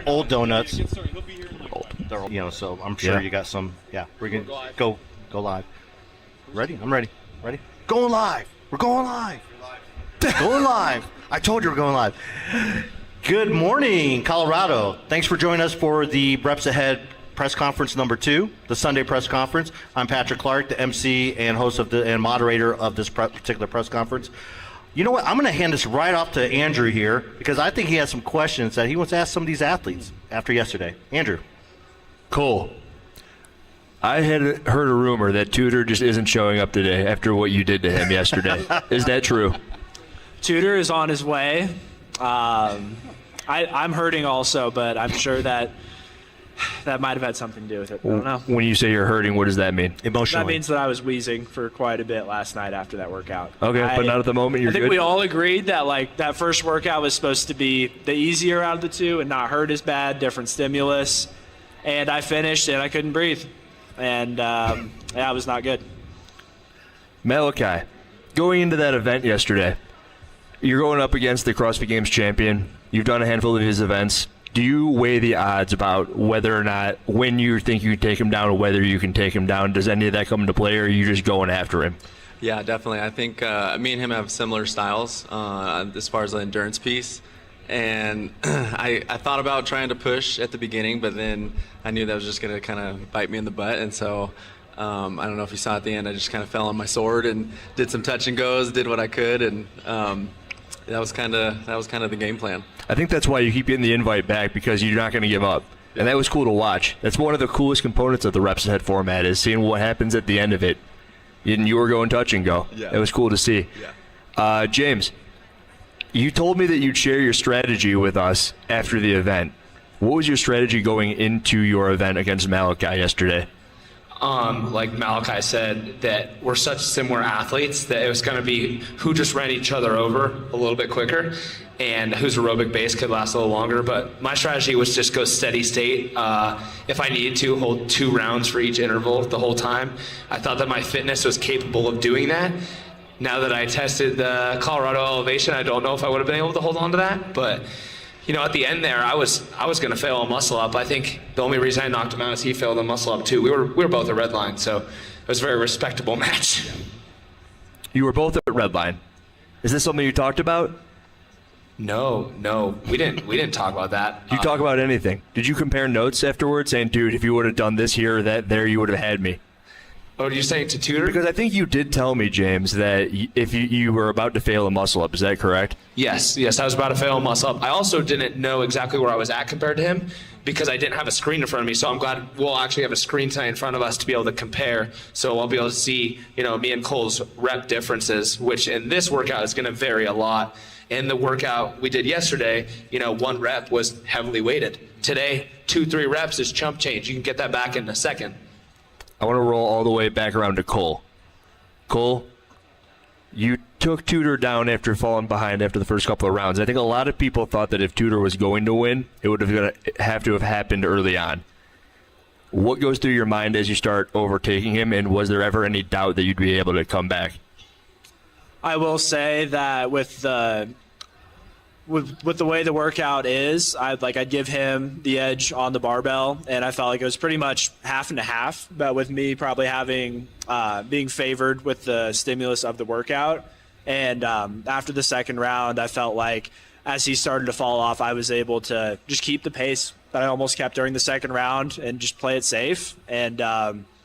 old donuts. They're old, so I'm sure you got some. Yeah, we're going to go live. Ready? I'm ready. Ready? Going live. We're going live. Going live. I told you we're going live. Good morning, Colorado. Thanks for joining us for the Reps Ahead press conference number 2, the Sunday press conference. I'm Patrick Clark, the MC and host and moderator of this particular press conference. You know what? I'm going to hand this right off to Andrew here because I think he has some questions that he wants to ask some of these athletes after yesterday. Andrew. Cole, I had heard a rumor that Tudor just isn't showing up today after what you did to him yesterday. Is that true? Tudor is on his way. I'm hurting also, but I'm sure that might have had something to do with it. I don't know. When you say you're hurting, what does that mean? Emotionally. That means that I was wheezing for quite a bit last night after that workout. Okay, but not at the moment. You're I think good? we all agreed that that first workout was supposed to be the easier out of the two and not hurt as bad, different stimulus. And I finished and I couldn't breathe. And it was not good. Malachi, going into that event yesterday, you're going up against the CrossFit Games champion. You've done a handful of his events. Do you weigh the odds about whether or not, when you think you can take him down or whether you can take him down? Does any of that come into play, or are you just going after him? Yeah, definitely. I think me and him have similar styles as far as the endurance piece. And I thought about trying to push at the beginning, but then I knew that was just going to kind of bite me in the butt. And so I don't know if you saw at the end, I just kind of fell on my sword and did some touch and goes, did what I could, and that was kind of the game plan. I think that's why you keep getting the invite back, because you're not going to give up. Yeah. And that was cool to watch. That's one of the coolest components of the Reps Ahead format, is seeing what happens at the end of it. And you were going touch and go. Yeah. It was cool to see. Yeah. James, you told me that you'd share your strategy with us after the event. What was your strategy going into your event against Malachi yesterday? Like Malachi said, that we're such similar athletes that it was going to be who just ran each other over a little bit quicker and whose aerobic base could last a little longer. But my strategy was just go steady state. If I needed to, hold 2 rounds for each interval the whole time. I thought that my fitness was capable of doing that. Now that I tested the Colorado elevation, I don't know if I would have been able to hold on to that. But at the end there, I was going to fail a muscle up. I think the only reason I knocked him out is he failed a muscle up too. We were both at red line, so it was a very respectable match. You were both at red line. Is this something you talked about? No, we didn't talk about that. Did you talk about anything? Did you compare notes afterwards, saying, "Dude, if you would have done this here or that there, you would have had me"? Oh, are you saying to Tudor? Because I think you did tell me, James, that if you were about to fail a muscle up. Is that correct? Yes, I was about to fail a muscle up. I also didn't know exactly where I was at compared to him because I didn't have a screen in front of me. So I'm glad we'll actually have a screen tonight in front of us to be able to compare. So I'll be able to see, me and Cole's rep differences, which in this workout is going to vary a lot. In the workout we did yesterday, 1 rep was heavily weighted. Today, 2-3 reps is chump change. You can get that back in a second. I want to roll all the way back around to Cole. Cole, you took Tudor down after falling behind after the first couple of rounds. I think a lot of people thought that if Tudor was going to win, it would have to have happened early on. What goes through your mind as you start overtaking him, and was there ever any doubt that you'd be able to come back? I will say that with the way the workout is, I'd give him the edge on the barbell, and I felt like it was pretty much half and half. But with me probably having being favored with the stimulus of the workout, and after the second round, I felt like as he started to fall off, I was able to just keep the pace that I almost kept during the second round and just play it safe and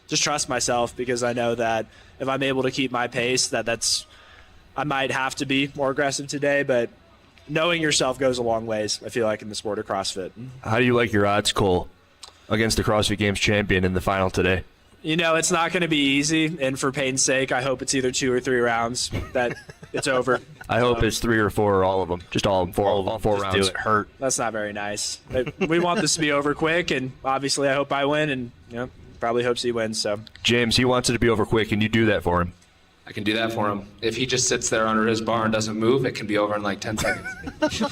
just trust myself, because I know that if I'm able to keep my pace, I might have to be more aggressive today, but knowing yourself goes a long ways, I feel like, in the sport of CrossFit. How do you like your odds, Cole, against the CrossFit Games champion in the final today? It's not going to be easy, and for pain's sake, I hope it's either 2 or 3 rounds that it's over. I hope it's 3 or 4 or all of them. Just all of them, all 4 rounds. Do it hurt. That's not very nice. We want this to be over quick, and obviously I hope I win, and probably hopes he wins. So James, he wants it to be over quick. Can you do that for him? I can do that for him. If he just sits there under his bar and doesn't move, it can be over in like 10 seconds.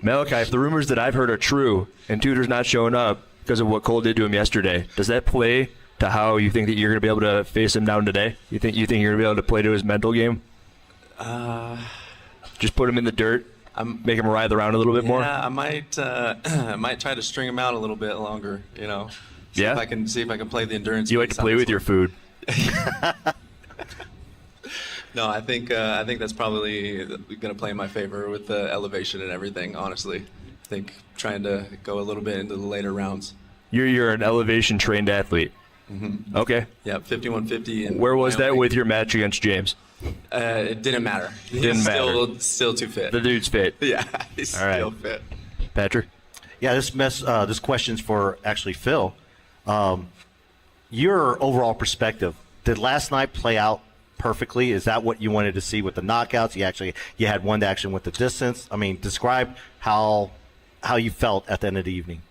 Malachi, if the rumors that I've heard are true and Tudor's not showing up because of what Cole did to him yesterday, does that play to how you think that you're going to be able to face him down today? You think you're going to be able to play to his mental game? Just put him in the dirt? Make him writhe around a little bit more? Yeah, I might I might try to string him out a little bit longer. See Yeah? if I can play the endurance. You like to piece on play this with your one. food. No, I think that's probably going to play in my favor with the elevation and everything. Honestly, I think trying to go a little bit into the later rounds. You're an elevation trained athlete. Mm-hmm. Okay. Yeah, 5150. And Where was that with your match against James? It didn't matter. Didn't matter. Still too fit. The dude's fit. Yeah, he's All right. still fit. Patrick? Yeah, this question's for actually Phil. Your overall perspective, did last night play out perfectly? Is that what you wanted to see with the knockouts? You had one action with the distance. I mean, describe how you felt at the end of the evening.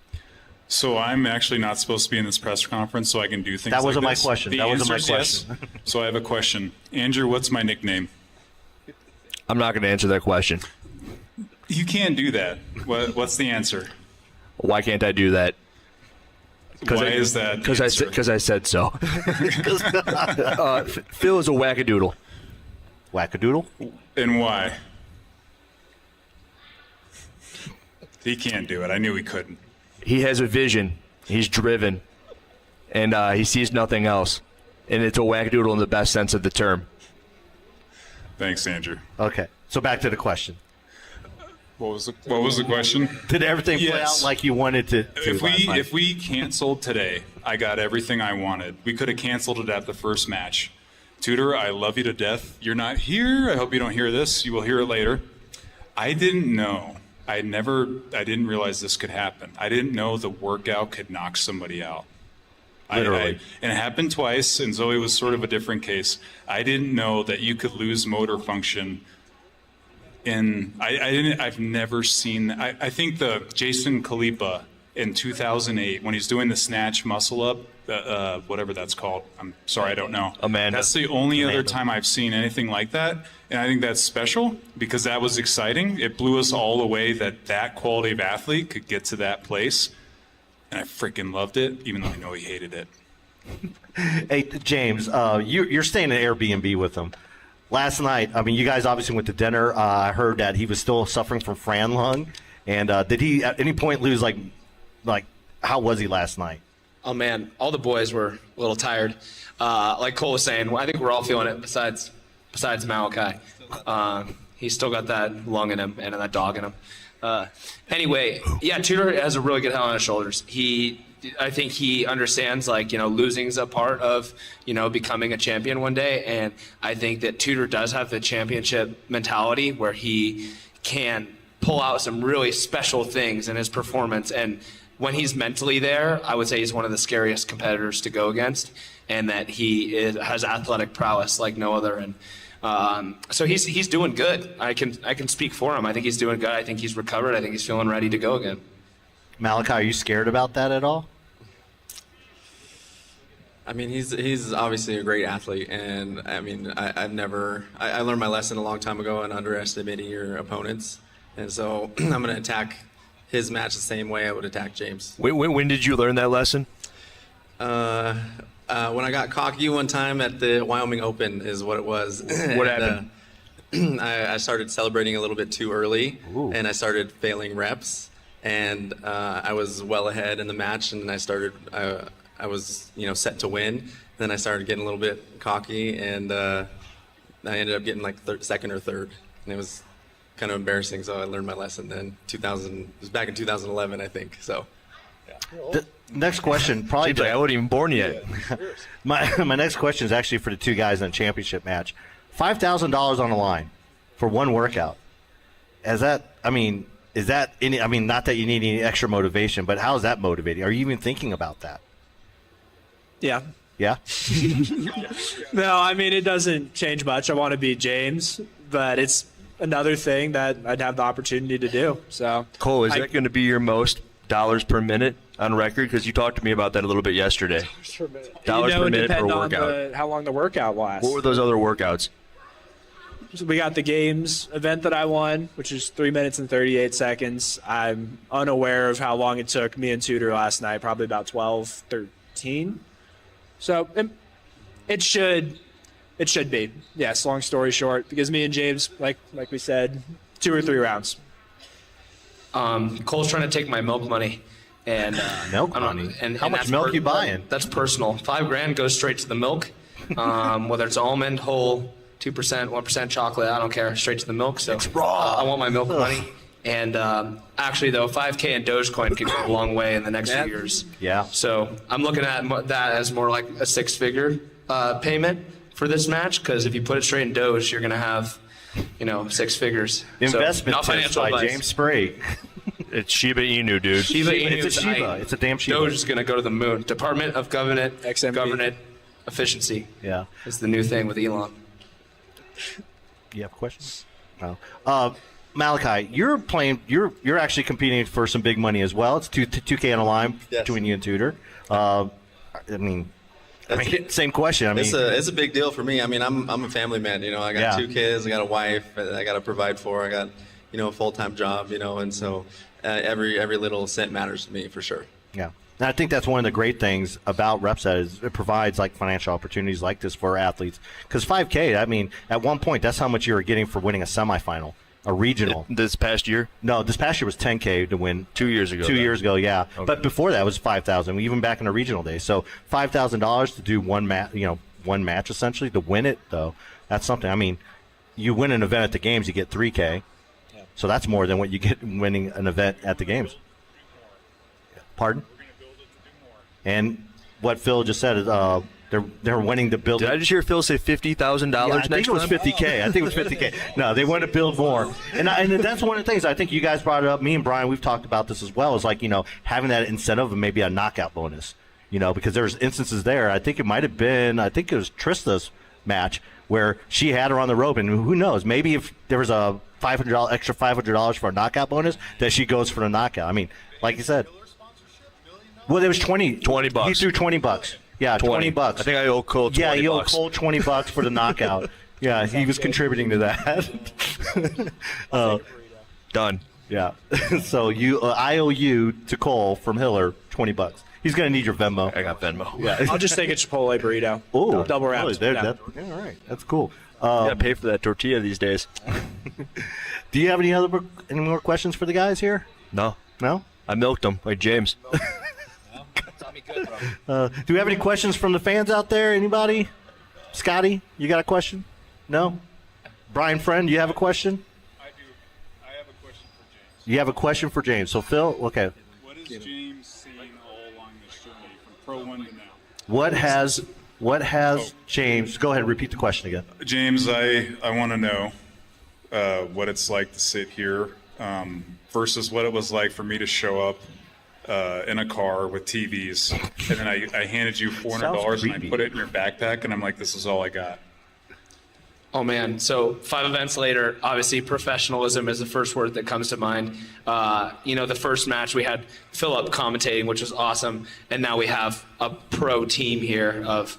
So I'm actually not supposed to be in this press conference, so I can do things That wasn't like my this. question. The That wasn't my answer is question. yes. So I have a question. Andrew, what's my nickname? I'm not going to answer that question. You can't do that. What's the answer? Why can't I do that? Why is that? Because I said so. Phil is a wackadoodle. Wackadoodle? And why? He can't do it. I knew he couldn't. He has a vision. He's driven. And he sees nothing else. And it's a wackadoodle in the best sense of the term. Thanks, Andrew. Okay, so back to the question. What was the question? Did everything play Yes. out like you wanted to last night? If we canceled today, I got everything I wanted. We could have canceled it at the first match. Tudor, I love you to death. You're not here. I hope you don't hear this. You will hear it later. I didn't know. I didn't realize this could happen. I didn't know the workout could knock somebody out. Literally. And it happened twice, and Zoe was sort of a different case. I didn't know that you could lose motor function. I've never seen. I think the Jason Khalipa in 2008 when he's doing the snatch muscle up, whatever that's called. I'm sorry, I don't know. Amanda. That's the only other time I've seen anything like that, and I think that's special because that was exciting. It blew us all away that quality of athlete could get to that place, and I freaking loved it, even though I know he hated it. Hey, James, you're staying in an Airbnb with him. Last night, I mean, you guys obviously went to dinner. I heard that he was still suffering from Fran lung. And did he at any point lose, like, how was he last night? Oh man, all the boys were a little tired. Like Cole was saying, I think we're all feeling it. Besides Malachi, he's still got that lung in him and that dog in him. Anyway, yeah, Tudor has a really good head on his shoulders. I think he understands, losing's a part of, becoming a champion one day. And I think that Tudor does have the championship mentality where he can pull out some really special things in his performance. And when he's mentally there, I would say he's one of the scariest competitors to go against, and that he has athletic prowess like no other. And so he's doing good. I can speak for him. I think he's doing good. I think he's recovered. I think he's feeling ready to go again. Malachi, are you scared about that at all? I mean, he's obviously a great athlete, and I mean, I learned my lesson a long time ago on underestimating your opponents, and so I'm going to attack his match the same way I would attack James. When did you learn that lesson? When I got cocky one time at the Wyoming Open is what it was. What happened? I started celebrating a little bit too early, Ooh. and I started failing reps, and I was well ahead in the match, and I was set to win. Then I started getting a little bit cocky, and I ended up getting like second or third, and it was kind of embarrassing. So I learned my lesson then. It was back in 2011, I think. So. The next question, probably. Seems like I wasn't even born yet. My next question is actually for the two guys in a championship match. $5,000 on the line for one workout. Is that any? I mean, not that you need any extra motivation, but how is that motivating? Are you even thinking about that? Yeah. Yeah. No, I mean, it doesn't change much. I want to beat James, but it's another thing that I'd have the opportunity to do. So, Cole, is that going to be your most dollars per minute on record? Because you talked to me about that a little bit yesterday. Dollars per minute per workout. How long the workout lasts. What were those other workouts? So we got the games event that I won, which is 3 minutes and 38 seconds. I'm unaware of how long it took me and Tudor last night, probably about 12, 13. So it should be. Yes, long story short, because me and James, like we said, 2 or 3 rounds. Cole's trying to take my milk money. And Milk I'm not- money? and How much that's milk you buying? That's personal. $5,000 goes straight to the milk. Whether it's almond, whole, 2%, 1% chocolate, I don't care. Straight to the milk. So I want my milk money. And actually, though, 5K in Dogecoin could go a long way in the next few years. Yeah. So I'm looking at that as more like a six-figure payment for this match, because if you put it straight in Doge, you're going to have, 6 figures. Investment not tips financial by advice. James Spray. It's Shiba Inu, dude. Shiba Inu It's a Shiba. tonight. It's a damn Shiba. Doge is going to go to the moon. Department of Government Efficiency Yeah. is the new thing with Elon. You have questions? No. Malachi, you're playing. You're actually competing for some big money as well. It's 2K on a line Yes. between you and Tudor. Same question. It's a big deal for me. I mean, I'm a family man. I got 2 kids. I got a wife. I got to provide for. I got a full-time job. And so every little cent matters to me for sure. Yeah. And I think that's one of the great things about RepSet is it provides like financial opportunities like this for athletes. Because 5K, at one point, that's how much you were getting for winning a semifinal, a regional. This past year? No, this past year was 10K to win. 2 years ago. 2 then. years ago, yeah. Okay. But before that was $5,000, even back in the regional days. So $5,000 to do one match essentially to win it though. That's something. You win an event at the games, you get 3K. Yeah. So that's more than what you get winning an event at the games. Pardon? And what Phil just said is they're winning to build. Did I just hear Phil say $50,000 I next think it was time? 50K. I think it was 50K. No, they want to build more. And that's one of the things. I think you guys brought it up. Me and Brian, we've talked about this as well. Is like, having that incentive and maybe a knockout bonus, because there's instances there. I think it might have been, it was Trista's match where she had her on the rope. And who knows, maybe if there was a extra $500 for a knockout bonus, that she goes for the knockout. Like you said. Well, there was 20 $20. He threw $20. Yeah, 20 bucks. I think I owe Cole $20. Yeah, you owe Cole $20 for the knockout. Yeah, he was contributing to that. Done. Yeah. So I owe you to Cole from Hiller $20. He's gonna need your Venmo. I got Venmo. Yeah. I'll just take a Chipotle burrito. Oh, double wrapped. Really? Yeah. All right. That's cool. You gotta pay for that tortilla these days. Do you have any more questions for the guys here? No. No? I milked them like James. Do we have any questions from the fans out there? Anybody? Scotty, you got a question? No? Brian Friend, you have a question? I do. I have a question for James. You have a question for James. So, Phil, okay. What has James seen all along this journey from Pro 1 to now? What has James? Go ahead, repeat the question again. James, I want to know what it's like to sit here versus what it was like for me to show up in a car with TVs, and then I handed you $400 and I put it in your backpack, and I'm like, this is all I got. Oh man, so 5 events later, obviously professionalism is the first word that comes to mind. The first match we had Philip commentating, which was awesome, and now we have a pro team here of,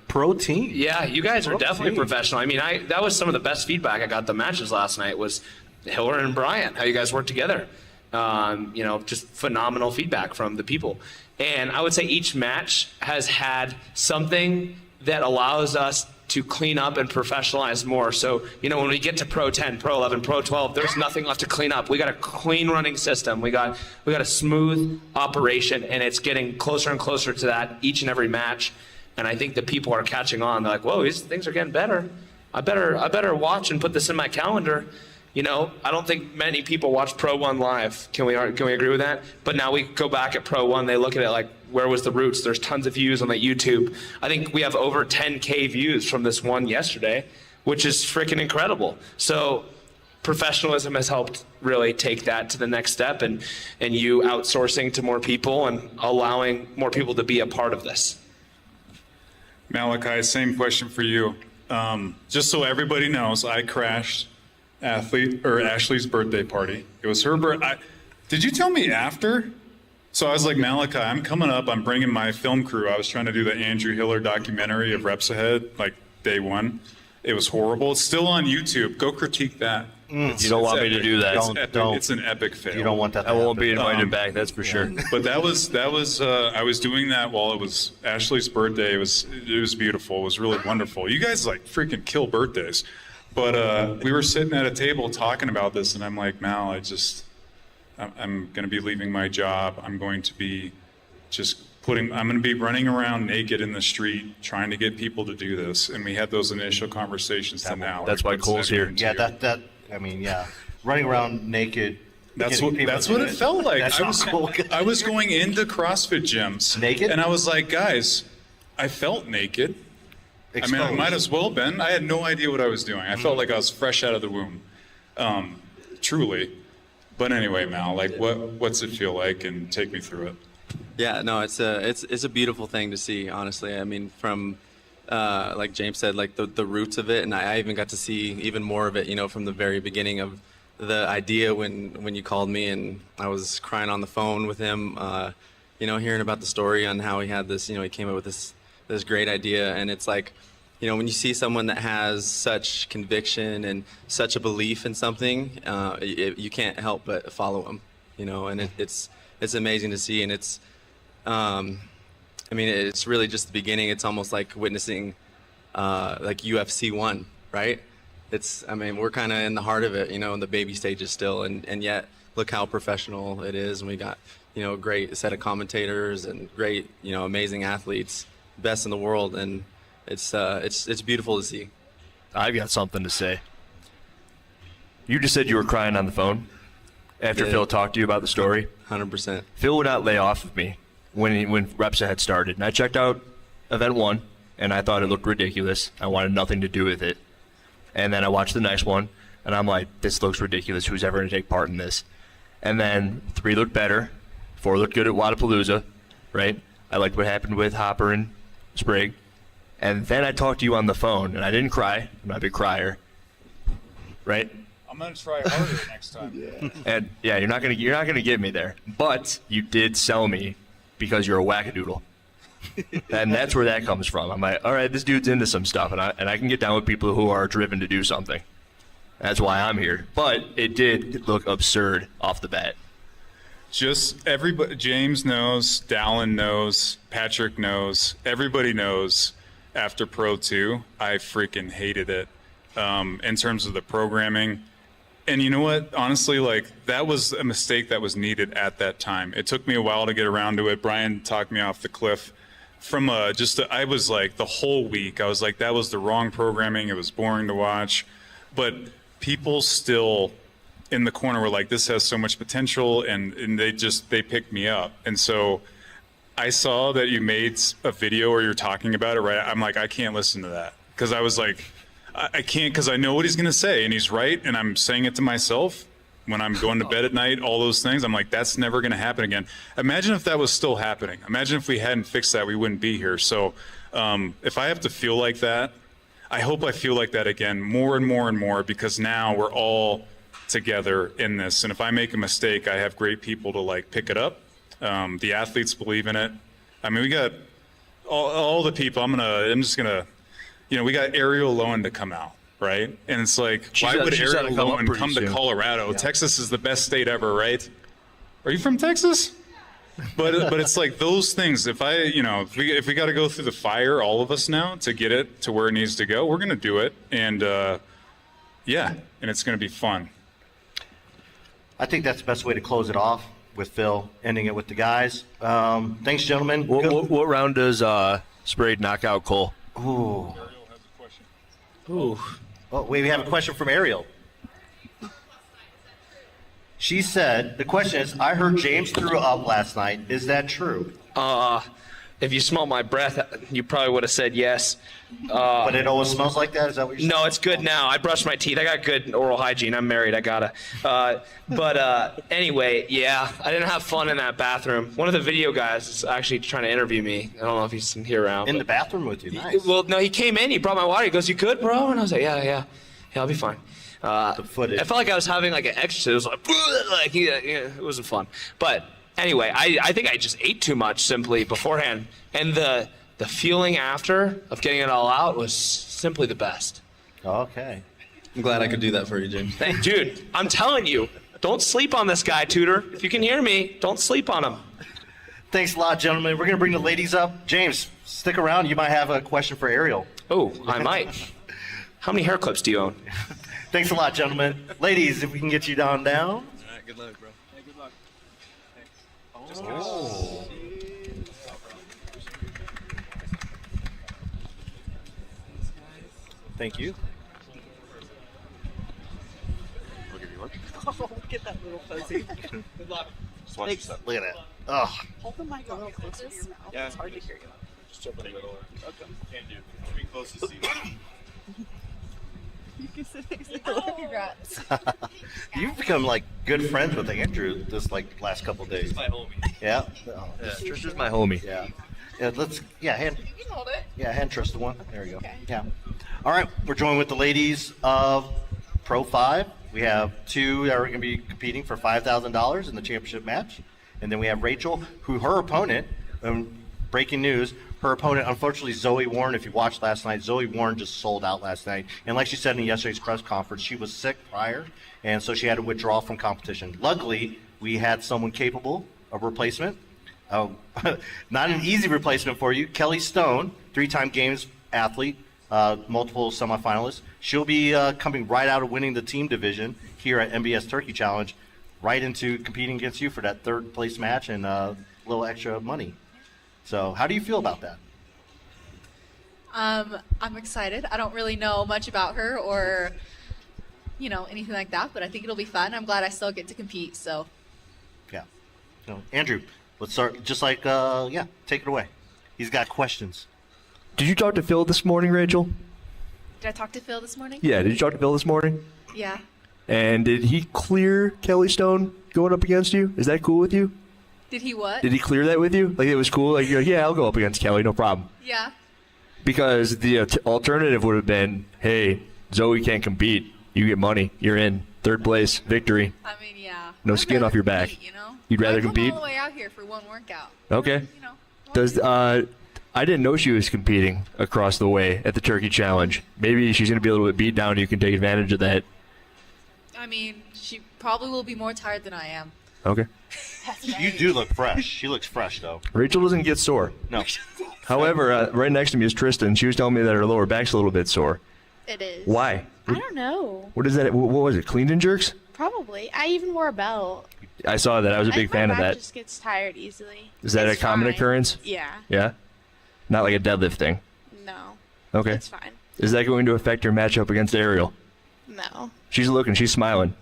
Pro team? Yeah, you guys are definitely professional. That was some of the best feedback I got the matches last night was Hiller and Brian, how you guys work together. Just phenomenal feedback from the people. And I would say each match has had something that allows us to clean up and professionalize more. So, when we get to Pro 10, Pro 11, Pro 12, there's nothing left to clean up. We got a clean running system. We got a smooth operation, and it's getting closer and closer to that each and every match. And I think the people are catching on. They're like, whoa, these things are getting better. I better watch and put this in my calendar. I don't think many people watch Pro 1 live. Can we agree with that? But now we go back at Pro 1, they look at it like, where was the roots? There's tons of views on the YouTube. I think we have over 10K views from this one yesterday, which is freaking incredible. So professionalism has helped really take that to the next step, and you outsourcing to more people and allowing more people to be a part of this. Malachi, same question for you. Just so everybody knows, I crashed Ashley's birthday party. It was her birthday. Did you tell me after? So I was like, Malachi, I'm coming up. I'm bringing my film crew. I was trying to do the Andrew Hiller documentary of Reps Ahead, like day one. It was horrible. It's still on YouTube. Go critique that. You don't want me to do that. It's an epic fail. You don't want that. I won't be invited back, that's for sure. But that was I was doing that while it was Ashley's birthday. It was beautiful. It was really wonderful. You guys like freaking kill birthdays. But we were sitting at a table talking about this, and I'm like, Mal, I'm going to be leaving my job. I'm going to be I'm going to be running around naked in the street trying to get people to do this. And we had those initial conversations to now. That's why Cole's here. Yeah, running around naked. That's what it felt like. That's cool. I was going into CrossFit gyms naked, and I was like, guys, I felt naked. Exposed. I mean, I might as well have been. I had no idea what I was doing. I felt like I was fresh out of the womb, truly. But anyway, Mal, like, what's it feel like, and take me through it. Yeah, no, it's a beautiful thing to see, honestly. I mean, from like James said, like the roots of it, and I even got to see even more of it, you know, from the very beginning of the idea when you called me, and I was crying on the phone with him, you know, hearing about the story on how he had this, you know, he came up with this great idea, and it's like, you know, when you see someone that has such conviction and such a belief in something, you can't help but follow them, you know, and it's amazing to see, and it's, I mean, it's really just the beginning. It's almost like witnessing, like UFC 1, right? I mean, we're kind of in the heart of it, you know, in the baby stages still, and yet look how professional it is, and we got, you know, a great set of commentators and great, you know, amazing athletes, best in the world, and it's beautiful to see. I've got something to say. You just said you were crying on the phone after Phil talked to you about the story. 100%. Phil would not lay off of me when reps had started. And I checked out event 1, and I thought it looked ridiculous. I wanted nothing to do with it. And then I watched the next one, and I'm like, this looks ridiculous. Who's ever going to take part in this? And then 3 looked better. 4 looked good at Wadapalooza, right? I liked what happened with Hopper and Sprague. And then I talked to you on the phone, and I didn't cry. I'm not a big crier, right? I'm gonna try harder next time. And yeah, you're not gonna get me there. But you did sell me because you're a wackadoodle, and that's where that comes from. I'm like, all right, this dude's into some stuff, and I can get down with people who are driven to do something. That's why I'm here. But it did look absurd off the bat. Just everybody, James knows, Dallin knows, Patrick knows, everybody knows. After Pro 2, I freaking hated it in terms of the programming. And you know what? Honestly, like, that was a mistake that was needed at that time. It took me a while to get around to it. Brian talked me off the cliff. I was like, the whole week, I was like, that was the wrong programming. It was boring to watch. But people still in the corner were like, this has so much potential, and they picked me up. And so I saw that you made a video where you're talking about it, right? I'm like, I can't listen to that. Because I was like, I can't, because I know what he's going to say, and he's right, and I'm saying it to myself when I'm going to bed at night, all those things. I'm like, that's never going to happen again. Imagine if that was still happening. Imagine if we hadn't fixed that, we wouldn't be here. So if I have to feel like that, I hope I feel like that again more and more and more, because now we're all together in this. And if I make a mistake, I have great people to like pick it up. The athletes believe in it. I mean, we got all the people. I'm just gonna, you know, we got Ariel Lowen to come out, right? And it's like, why would Ariel Lowen come to Colorado? Yeah. Texas is the best state ever, right? Are you from Texas? But it's like those things. If we got to go through the fire, all of us now, to get it to where it needs to go, we're gonna do it. And yeah, and it's gonna be fun. I think that's the best way to close it off, with Phil ending it with the guys. Thanks, gentlemen. What round does Sprague knock out Cole? Ooh. Ooh. Oh, wait, we have a question from Ariel. She said, the question is, I heard James threw up last night. Is that true? If you smelled my breath, you probably would have said yes. But it always smells like that? Is that what you're saying? No, it's good now. I brushed my teeth. I got good oral hygiene. I'm married. I gotta. But anyway, yeah, I didn't have fun in that bathroom. One of the video guys is actually trying to interview me. I don't know if he's here around. In the bathroom with you? Nice. Well, no, he came in. He brought my water. He goes, "You good, bro?" And I was like, "Yeah, I'll be fine." The footage. I felt like I was having like an exorcism. It was like, it wasn't fun. But anyway, I think I just ate too much simply beforehand, and the feeling after of getting it all out was simply the best. Okay. I'm glad I could do that for you, James. Hey, dude, I'm telling you, don't sleep on this guy, Tudor. If you can hear me, don't sleep on him. Thanks a lot, gentlemen. We're going to bring the ladies up. James, stick around. You might have a question for Ariel. Oh, I might. How many hair clips do you own? Thanks a lot, gentlemen. Ladies, if we can get you down. All right, good luck, bro. Oh. Thank you. I'll give you one. Oh, look at that little fuzzy. Good luck. Just watch yourself. Look at that. Ugh. Hold the mic a little closer to your mouth. Yeah. It's hard to hear you. Just jump in the middle. Okay. Can do. Be close to see. You can sit next to him. Congrats. You've become like good friends with Andrew this like last couple days. My homie. Yeah. Yeah, Tristan's my homie. Yeah. Yeah. Let's. Yeah. Hand. You can hold it. Yeah. Hand Tristan one. There we go. Okay. Yeah. All right. We're joined with the ladies of Pro 5. We have two that are going to be competing for $5,000 in the championship match, and then we have Rachel, who her opponent. Breaking news. Her opponent, unfortunately, Zoe Warren. If you watched last night, Zoe Warren just sold out last night. And like she said in yesterday's press conference, she was sick prior, and so she had to withdraw from competition. Luckily, we had someone capable of replacement. Not an easy replacement for you. Kelly Stone, 3-time games athlete, multiple semifinalists. She'll be coming right out of winning the team division here at MBS Turkey Challenge, right into competing against you for that third place match and a little extra money. So how do you feel about that? I'm excited. I don't really know much about her or, anything like that, but I think it'll be fun. I'm glad I still get to compete, so. Yeah. So, Andrew, let's start just like, take it away. He's got questions. Did you talk to Phil this morning, Rachel? Did I talk to Phil this morning? Yeah, did you talk to Phil this morning? Yeah. And did he clear Kelly Stone going up against you? Is that cool with you? Did he what? Did he clear that with you? Like it was cool? Like, you're like, yeah, I'll go up against Kelly, no problem. Yeah. Because the alternative would have been, hey, Zoe can't compete. You get money. You're in. Third place. Victory. I mean, yeah. No I'd skin rather off your back. compete, You'd rather I come compete? all the way out here for one workout. Okay. Why Does not? I didn't know she was competing across the way at the Turkey Challenge. Maybe she's going to be a little bit beat down. You can take advantage of that. I mean, she probably will be more tired than I am. Okay. You do look fresh. She looks fresh, though. Rachel doesn't get sore. No. However, right next to me is Tristan. She was telling me that her lower back's a little bit sore. It is. Why? I don't know. What is that? What was it? Clean and jerks? Probably. I even wore a belt. I saw that. I was a I big think fan my of back that. just gets tired easily. Is that It's a common fine. occurrence? Yeah. Yeah? Not like a deadlift thing? No. Okay. It's fine. Is that going to affect your matchup against Ariel? No. She's looking. She's smiling.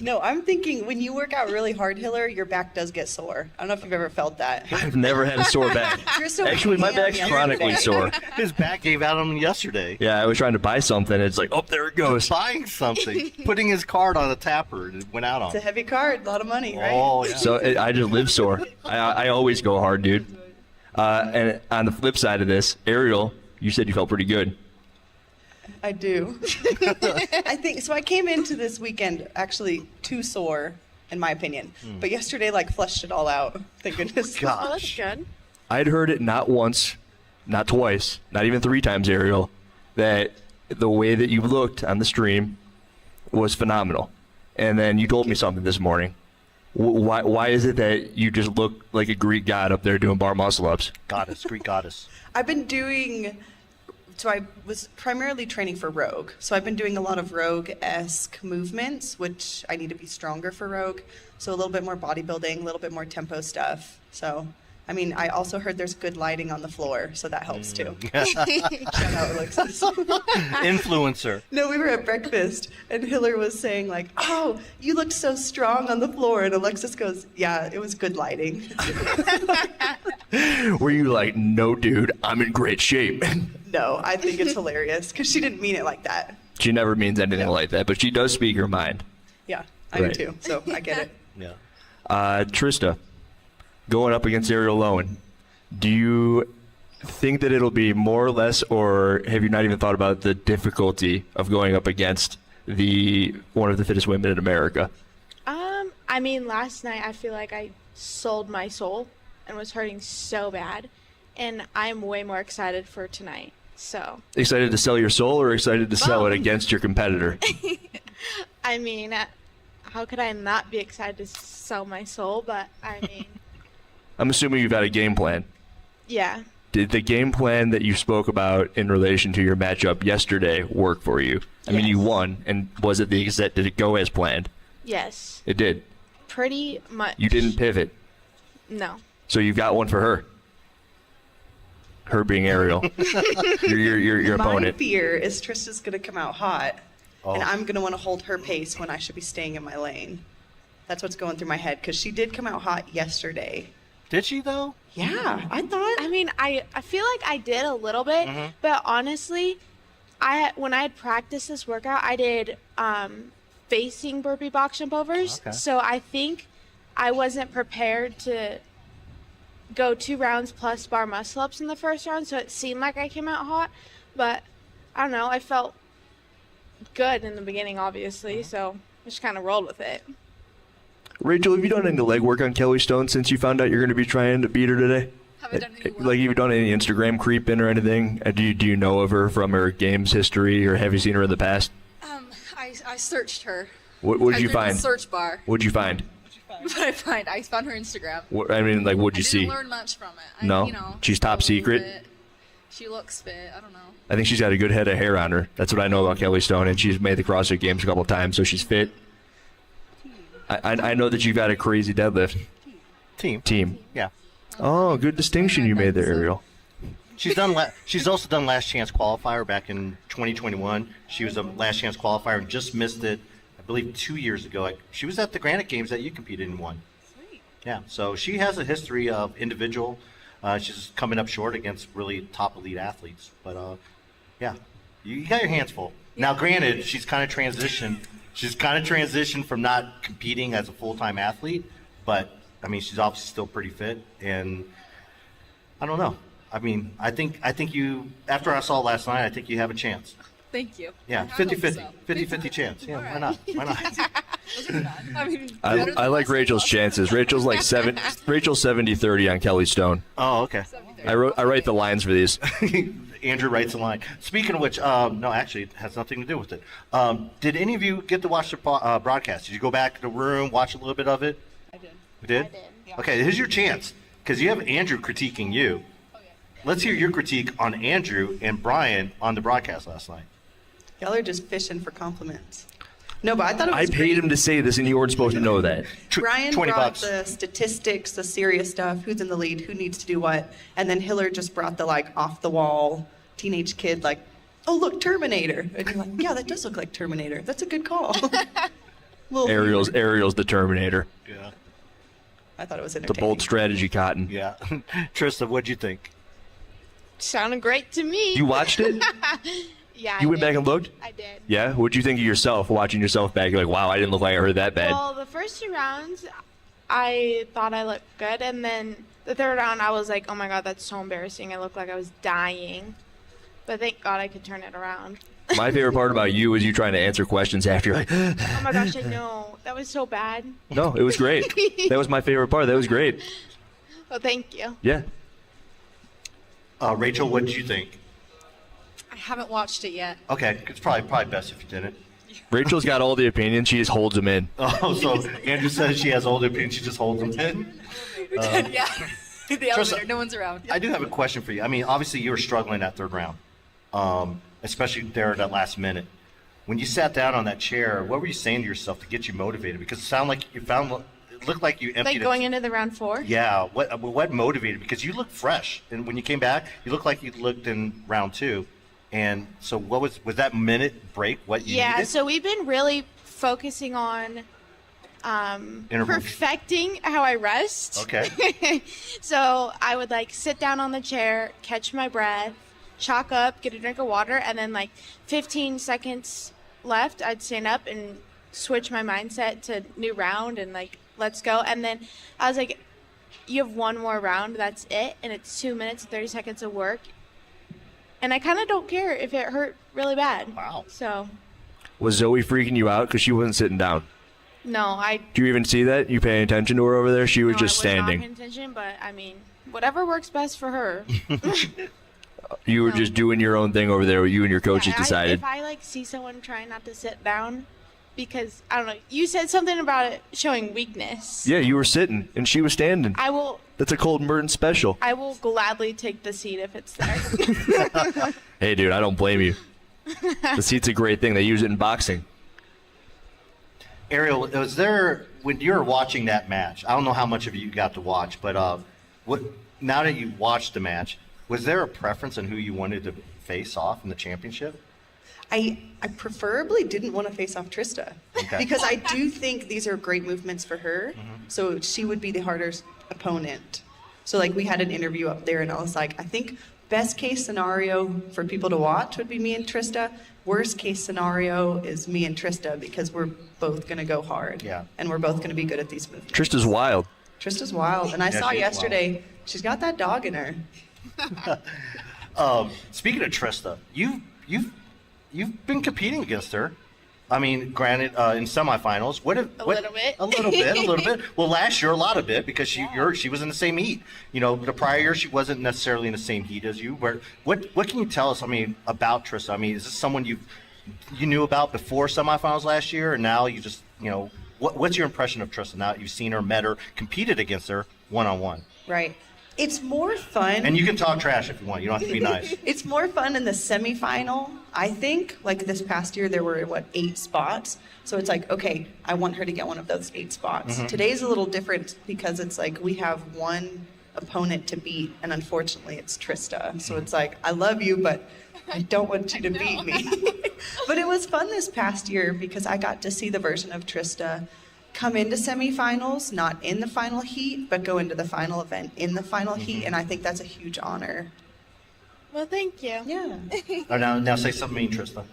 No, I'm thinking when you work out really hard, Hiller, your back does get sore. I don't know if you've ever felt that. I've never had a sore back. You're so Actually, my ham back's yesterday. chronically sore. His back gave out on him yesterday. Yeah, I was trying to buy something. It's like, oh, there it goes. Buying something, putting his card on a tapper, and it went out on It's a him. heavy card, a lot of money, right? Oh, yeah. So I just live sore. I always go hard, dude. And on the flip side of this, Ariel, you said you felt pretty good. I do. I think so. I came into this weekend actually too sore, in my opinion. But yesterday, flushed it all out. Thank goodness. Oh, that's good. I'd heard it not once, not twice, not even 3 times, Ariel, that the way that you looked on the stream was phenomenal. And then you told me something this morning. Why is it that you just look like a Greek god up there doing bar muscle ups? Goddess, Greek goddess. I've been doing. So I was primarily training for Rogue. So I've been doing a lot of Rogue-esque movements, which I need to be stronger for Rogue. So a little bit more bodybuilding, a little bit more tempo stuff. So, I mean, I also heard there's good lighting on the floor, so that helps too. Shout out, Alexis. Influencer. No, we were at breakfast, and Hiller was saying "Oh, you looked so strong on the floor," and Alexis goes, "Yeah, it was good lighting." Were you like, no, dude, I'm in great shape? No, I think it's hilarious because she didn't mean it like that. She never means anything like that, but she does speak her mind. Yeah, I Right. do too. So I get it. Yeah. Trista, going up against Ariel Lowen, do you think that it'll be more or less, or have you not even thought about the difficulty of going up against one of the fittest women in America? I mean, last night I feel like I sold my soul and was hurting so bad, and I'm way more excited for tonight. So, Excited to sell your soul, or excited to sell it against your competitor? I mean, how could I not be excited to sell my soul? But I mean, I'm assuming you've had a game plan. yeah, Did the game plan that you spoke about in relation to your matchup yesterday work for you? I mean, you Yes. won, and was it did it go as planned? yes. It did. Pretty much. You didn't pivot, No. so you've got one for her. Her being Ariel, your My opponent. fear is Trista's going to come out hot, Oh. and I'm going to want to hold her pace when I should be staying in my lane. That's what's going through my head because she did come out hot yesterday. Did she though? Yeah, I thought. I mean, I feel like I did a little bit, but honestly, when I had practiced this workout, I did facing burpee box jump overs. Okay. So I think I wasn't prepared to go 2 rounds plus bar muscle ups in the first round, so it seemed like I came out hot. But I don't know, I felt good in the beginning, obviously, so I just kind of rolled with it. Rachel, have you done any leg work on Kelly Stone since you found out you're going to be trying to beat her today? Have I done any work? Like, have you done any Instagram creeping or anything? Do you know of her from her games history, or have you seen her in the past? I searched her. What did you I find? The search bar. What did you find? What did I find? I found her Instagram. I mean, like, what'd you I see? didn't learn much from it. No? You know, She's top a little secret? bit. She looks fit. I don't know. I think she's got a good head of hair on her. That's what I know about Kelly Stone, and she's made the CrossFit Games a couple of times, so she's fit. I know that you've got a crazy deadlift. Team. Yeah. Oh, good distinction you made there, Ariel. She's done. She's also done Last Chance Qualifier back in 2021. She was a Last Chance Qualifier and just missed it, I believe, 2 years ago. She was at the Granite Games that you competed in one. Sweet. Yeah. So she has a history of individual. She's coming up short against really top elite athletes. But yeah, you got your hands full. Now, granted, she's kind of transitioned. She's kind of transitioned from not competing as a full-time athlete, but I mean, she's obviously still pretty fit, and I don't know. I mean, I think you, after I saw last night, I think you have a chance. Thank you. Yeah, I hope 50-50. so. 50-50 chance. Yeah, why not? Why not? Wasn't bad. I mean, I better than like last Rachel's one. chances. Rachel's like Rachel's 70-30 on Kelly Stone. Oh, okay. I write the lines for these. Andrew writes a line. Speaking of which, no, actually, it has nothing to do with it. Did any of you get to watch the broadcast? Did you go back to the room, watch a little bit of it? I did. You did? I did. Yeah. Okay, here's your chance, because you have Andrew critiquing you. Oh, yeah. Let's hear your critique on Andrew and Brian on the broadcast last night. Y'all are just fishing for compliments. No, but I thought it I was paid great. him to say this, and you weren't supposed to know that. Brian $20 brought the statistics, the serious stuff, who's in the lead, who needs to do what, and then Hiller just brought the like off the wall teenage kid like, oh look, Terminator, and you're like, yeah, that does look like Terminator. That's a good call. Little Ariel's the Terminator. Yeah. I thought it was The entertaining. bold strategy, Cotton. Yeah. Trista, what'd you think? Sounded great to me. You watched it? Yeah. You I went did. back and looked? I did. Yeah? What'd you think of yourself, watching yourself back? You're like, wow, I didn't look like I heard that bad. Well, the first 2 rounds, I thought I looked good, and then the 3rd round, I was like, oh my god, that's so embarrassing. I looked like I was dying. But thank God I could turn it around. My favorite part about you is you trying to answer questions after you're like, Oh my gosh, I know. That was so bad. no, it was great. That was my favorite part. That was great. Well, thank you. Yeah. Rachel, what did you think? I haven't watched it yet. Okay, it's probably best if you didn't. Rachel's got all the opinions. She just holds them in. Oh, so Andrew says she has all the opinions, she just holds them in. Yeah. The elevator. No one's around. I do have a question for you. I mean, obviously you were struggling that 3rd round, especially there at that last minute. When you sat down on that chair, what were you saying to yourself to get you motivated? Because it looked like you emptied Like going into the round 4? Yeah, what motivated? Because you looked fresh, and when you came back, you looked like you looked in round 2. And so, what was that minute break? What you Yeah, needed? so we've been really focusing on Intervals. perfecting how I rest. Okay. So I would like sit down on the chair, catch my breath, chalk up, get a drink of water, and then like 15 seconds left, I'd stand up and switch my mindset to new round and like let's go. And then I was like, you have 1 more round, that's it, and it's 2 minutes and 30 seconds of work. And I kind of don't care if it hurt really bad. Wow. So Was Zoe freaking you out because she wasn't sitting down? no, I Do you even see that? You paying attention to her over there? She was no, just I was standing. not paying attention, but I mean, whatever works best for her. You were just doing your own thing over there. What you and your coaches Yeah, decided. if I like see someone trying not to sit down, because I don't know, you said something about it showing weakness. Yeah, you were sitting and she was standing. I will That's a Colton Burton special. I will gladly take the seat if it's there. Hey, dude, I don't blame you. The seat's a great thing. They use it in boxing. Ariel, was there, when you were watching that match, I don't know how much of you got to watch, but what now that you watched the match, was there a preference on who you wanted to face off in the championship? I preferably didn't want to face off Trista Okay. because I do think these are great movements for her. Mm-hmm. So she would be the harder opponent. So like we had an interview up there and I was like, I think best case scenario for people to watch would be me and Trista. Worst case scenario is me and Trista because we're both going to go hard. Yeah. And we're both going to be good at these movements. Trista's wild. Trista's wild. And I Yeah, saw she is yesterday, she's got that dog in her. Speaking of Trista, you've been competing against her. I mean, granted, in semifinals, A little bit. a little bit. Well, last year a lot of it because she was in the same heat. You know, the prior year she wasn't necessarily in the same heat as you. What can you tell us? I mean, about Trista? I mean, is this someone you knew about before semifinals last year, and now you just what's your impression of Trista now that you've seen her, met her, competed against her one-on-one? Right. It's more fun. And you can talk trash if you want. You don't have to be nice. It's more fun in the semifinal, I think. Like this past year, there were, 8 spots. So it's like, okay, I want her to get one of those 8 spots. Mm-hmm. Today's a little different because it's like we have one opponent to beat, and unfortunately, it's Trista. So it's like, I love you, but I don't want you to beat me. But it was fun this past year because I got to see the version of Trista come into semifinals, not in the final heat, but go into the final event in the final heat, and I think that's a huge honor. Well, thank you. Yeah. Oh, now say something mean, Trista.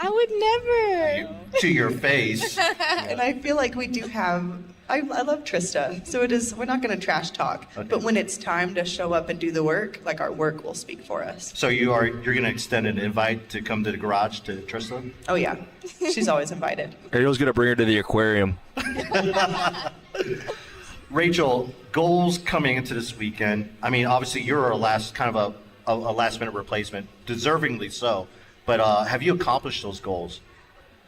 I would never. To your face. And I feel like we do have, I love Trista, so we're not going to trash talk, Okay. but when it's time to show up and do the work, like our work will speak for us. So you're going to extend an invite to come to the garage to Trista? Oh yeah, she's always invited. Ariel's gonna bring her to the aquarium. Rachel, goals coming into this weekend. I mean, obviously you're a last minute replacement, deservingly so. But have you accomplished those goals?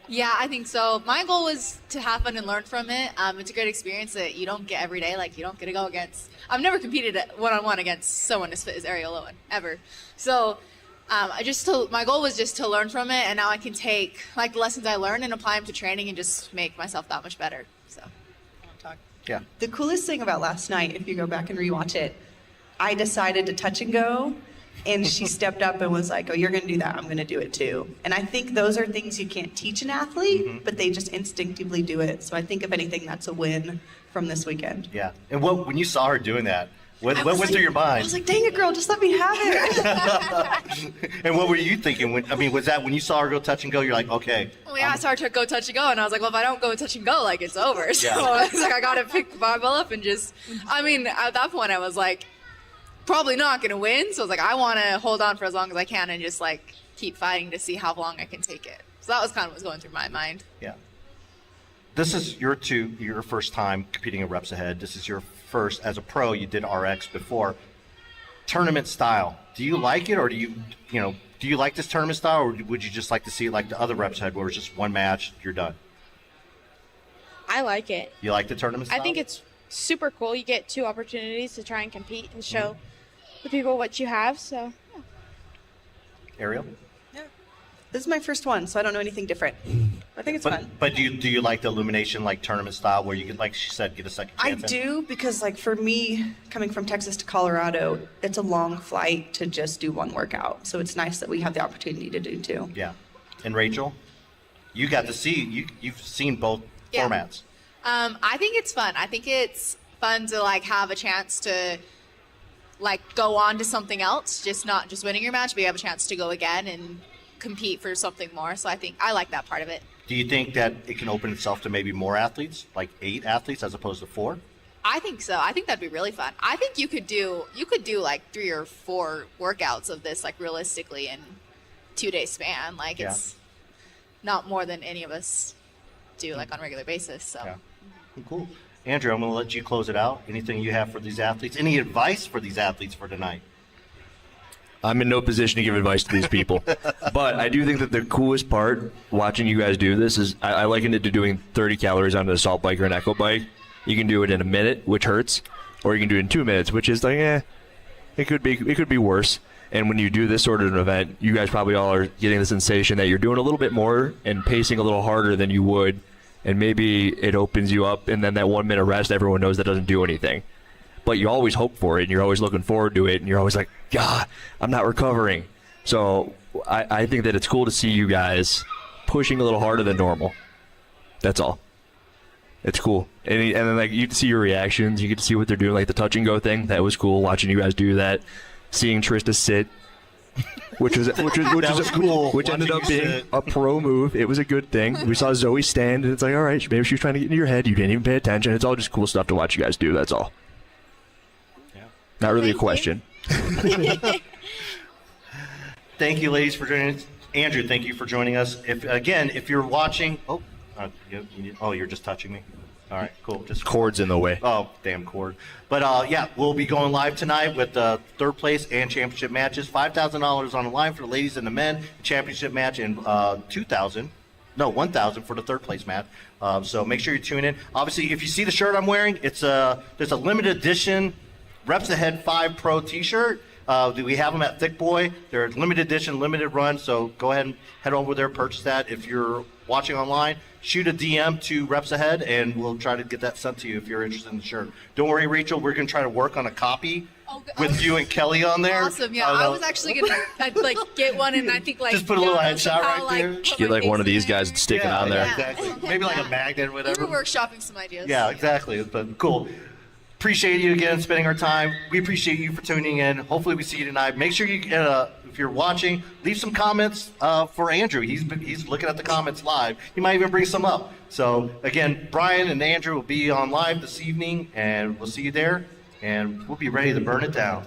Yeah, I think so. My goal was to have fun and learn from it. It's a great experience that you don't get every day. Like, you don't get to go against... I've never competed one-on-one against someone as fit as Ariel Owen, ever. So my goal was just to learn from it, and now I can take the lessons I learned and apply them to training and just make myself that much better. So, Yeah. The coolest thing about last night, if you go back and rewatch it, I decided to touch and go, and she stepped up and was like, oh, you're going to do that. I'm going to do it too. And I think those are things you can't teach an athlete, but they just instinctively do it. So I think, if anything, that's a win from this weekend. Yeah. And when you saw her doing that, what I went was through like- your mind? I was like, dang it, girl, just let me have it. And what were you thinking? Was that when you saw her go touch and go, you're like, okay. well, yeah, I saw her go touch and go, and I was like, well, if I don't go touch and go, it's over. So Yeah. I was like, I got to pick the barbell up and just... I mean, at that point, I was like, probably not going to win. So I was like, I want to hold on for as long as I can and just keep fighting to see how long I can take it. So that was kind of what was going through my mind. Yeah. This is your first time competing at Reps Ahead. This is your first as a pro. You did RX before. Tournament style. Do you like it, or do you like this tournament style, or would you just like to see it like the other Reps Ahead, where it's just one match, you're done? I like it. You like the tournament style? I think it's super cool. You get 2 opportunities to try and compete and show the people what you have. So, yeah. Ariel. This is my first one, so I don't know anything different. I think it's fun. But do you like the elimination tournament style where you can, like she said, get a second I chance? do, because for me, coming from Texas to Colorado, it's a long flight to just do one workout. So it's nice that we have the opportunity to do 2. Yeah. And Rachel, you got to see, you've seen both Yeah. formats. I think it's fun. I think it's fun to have a chance to go on to something else, just not just winning your match, but you have a chance to go again and compete for something more. So I think I like that part of it. Do you think that it can open itself to maybe more athletes, like 8 athletes as opposed to 4? I think so. I think that'd be really fun. I think you could do 3 or 4 workouts of this realistically in 2-day span. It's not more than any of us do on a regular basis. So. Yeah. Cool. Andrew, I'm going to let you close it out. Anything you have for these athletes? Any advice for these athletes for tonight? I'm in no position to give advice to these people. But I do think that the coolest part watching you guys do this is I liken it to doing 30 calories on an assault bike or an echo bike. You can do it in a minute, which hurts, or you can do it in 2 minutes, which is it could be worse. And when you do this sort of an event, you guys probably all are getting the sensation that you're doing a little bit more and pacing a little harder than you would and maybe it opens you up, and then that 1 minute rest, everyone knows that doesn't do anything. But you always hope for it, and you're always looking forward to it, and you're always like, God, I'm not recovering. So I think that it's cool to see you guys pushing a little harder than normal. That's all. It's cool. And then like you can see your reactions. You get to see what they're doing, like the touch and go thing. That was cool watching you guys do that. Seeing Trista sit, which was cool. Which ended up Watching you being sit. a pro move. It was a good thing. We saw Zoe stand, and it's like, all right, maybe she was trying to get into your head. You didn't even pay attention. It's all just cool stuff to watch you guys do. That's all. Yeah. Not really Thank a question. Thank you, ladies, for joining us. Andrew, thank you for joining us. If you're watching, you're just touching me. All right, cool. Just Cord's in the way. Oh, damn cord. But we'll be going live tonight with third place and championship matches. $5,000 on the line for the ladies and the men championship match, and $1,000 for the third place match. So make sure you tune in. Obviously, if you see the shirt I'm wearing, there's a limited edition Reps Ahead 5 Pro T-shirt. We have them at Thick Boy. They're limited edition, limited run. So go ahead and head over there, purchase that. If you're watching online, shoot a DM to Reps Ahead, and we'll try to get that sent to you if you're interested in the shirt. Don't worry, Rachel. We're going to try to work on a copy with you and Kelly on there. Awesome. Yeah, I was actually gonna get one, and I think just put a little headshot right there. Put Get my like face one of in these there. guys and stick it on there. Yeah, exactly. Maybe like a magnet or We whatever. were workshopping some ideas. Yeah, exactly. But cool. Appreciate you again spending our time. We appreciate you for tuning in. Hopefully we see you tonight. Make sure you, if you're watching, leave some comments for Andrew. He's looking at the comments live. He might even bring some up. So again, Brian and Andrew will be on live this evening, and we'll see you there. And we'll be ready to burn it down.